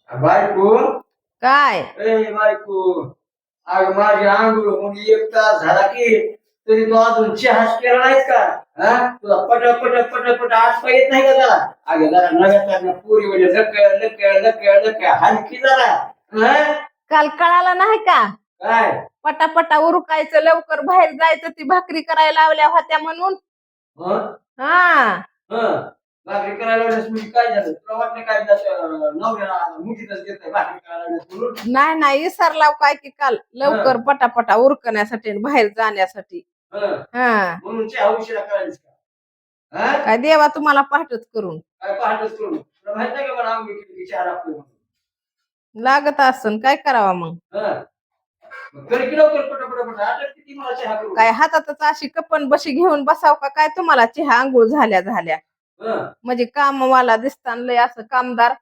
बायको काय ए बायको अग माझी आंघोळ होऊन 1 तास झाला की तरी तू अजून चहाच केला नाहीस का? हा तुला पट पट पट पट आज येत नाही का जरा? अगं जरा नव्या पुरी म्हणजे लक लक लक लक हलकी जरा. हा? काल कळाला नाही का? काय पटापटा उरकायचं लवकर बाहेर जायचं ती भाकरी करायला लावल्या होत्या म्हणून. हं? हा हं. भाकरी करायला लागल्यास म्हणजे काय झालं? तुला वाटलं काय नवऱ्याला मुठीतच घेत नाही भाकरी करायला लागल्यास म्हणून? नाही नाही विसरला काय की काल लवकर पटापटा उरकण्यासाठी आणि बाहेर जाण्यासाठी. हं. हा म्हणून चहा उशिरा करायलीस का? हा? काय देवा तुम्हाला पाठच करून काय पहाटच करू तुला माहित नाही का मला आंघोळ केली की चहा लागतोय म्हणून? लागत असन काय करावा मग. हं. मग कर की लवकर पटापट आता किती मला चहा करू? काय हातातच अशी कपन बशी घेऊन बसाव का काय तुम्हाला चहा आंघोळ झाल्या झाल्या हं. म्हणजे कामवाला दिसतान लय असं कामदार